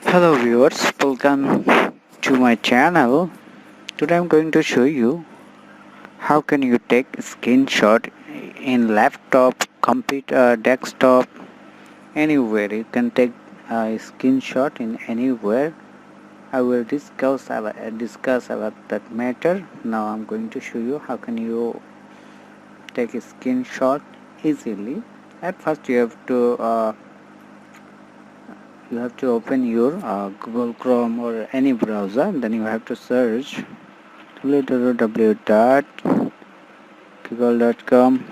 Hello viewers, welcome to my channel. Today I'm going to show you how can you take screenshot in laptop, computer, desktop, anywhere. You can take a screenshot in anywhere. I will discuss about that matter. Now I'm going to show you how can you take a screenshot easily. At first you have to open your Google Chrome or any browser. Then you have to search www.google.com.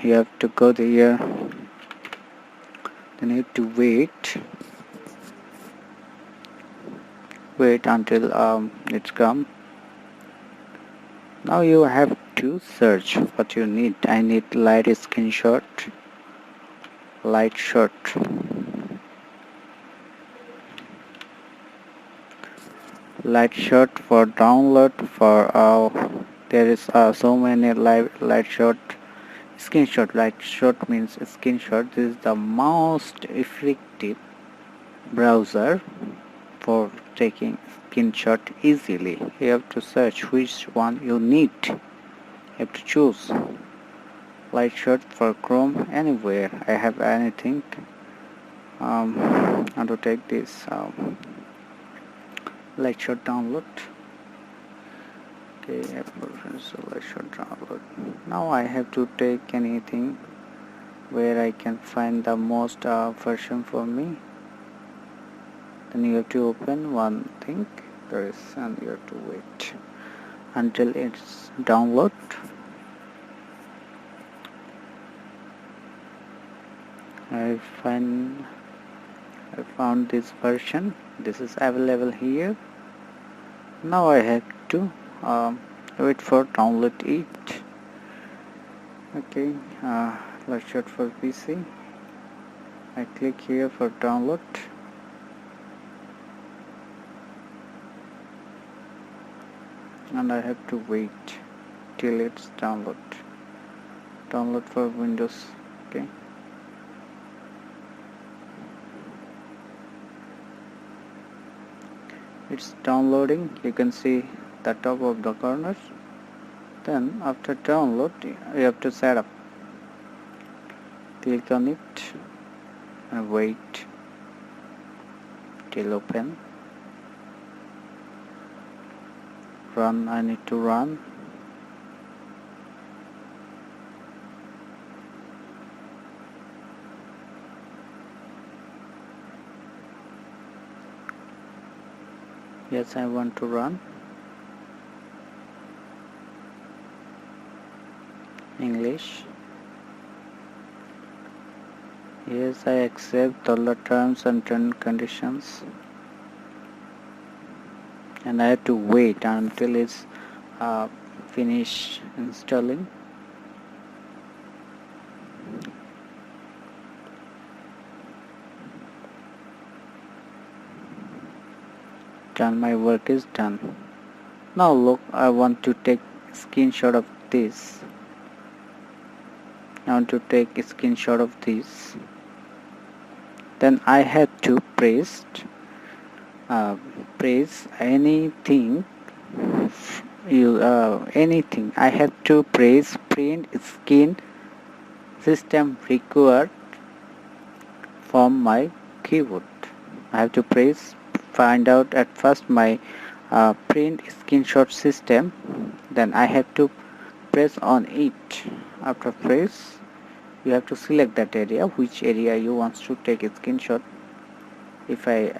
You have to go there. Then you have to wait until it's come. Now you have to search what you need. I need light screenshot, light shot. Light shot for download for there is so many light shot screenshot. Light shot means screenshot. This is the most effective browser for taking screenshot easily. You have to search which one you need. You have to choose light shot for Chrome anywhere. I have anything. How to take this light shot download. Okay, so light shot download. Now I have to take anything where I can find the most version for me. Then you have to open one thing there is, and you have to wait until it's download. I found this version. This is available here. Now I have to wait for download it. Okay, let's shot for PC. I click here for download. And I have to wait till it's download for Windows. Okay, it's downloading. You can see the top of the corner. Then after download you have to set up. Click on it and wait till open. Run. I need to run. Yes, I want to run. English. Yes, I accept all the terms and conditions. And I have to wait until it's finished installing. Done, my work is done. Now look, I want to take screenshot of this. I want to take a screenshot of this. Then I have to press anything. Anything. I have to press print screen system required from my keyboard. I have to find out at first my print screenshot system. Then I have to press on it. After press, you have to select that area, which area you want to take a screenshot. If I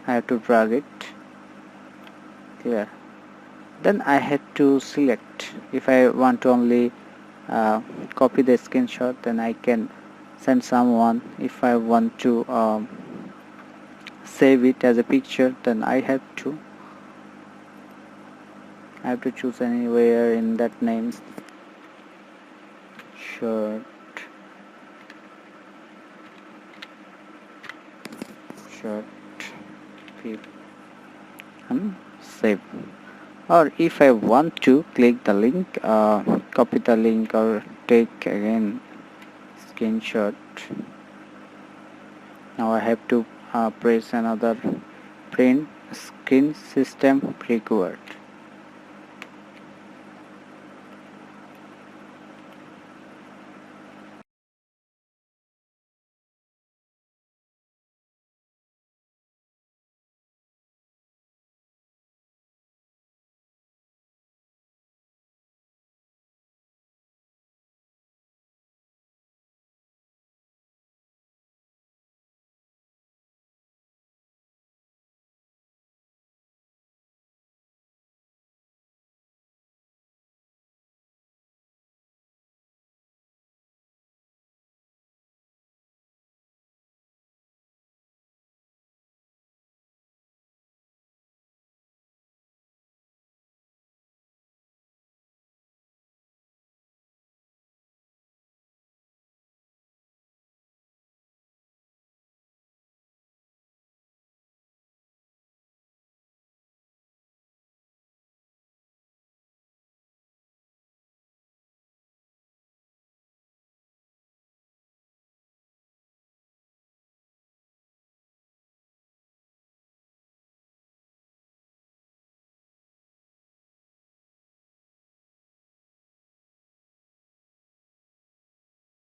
have to drag it here. Then I have to select. If I want to only copy the screenshot, then I can send someone. If I want to save it as a picture, then I have to choose anywhere in that name. Short and save. Or if I want to click the link, copy the link or take again screenshot. Now I have to press another print screen system required.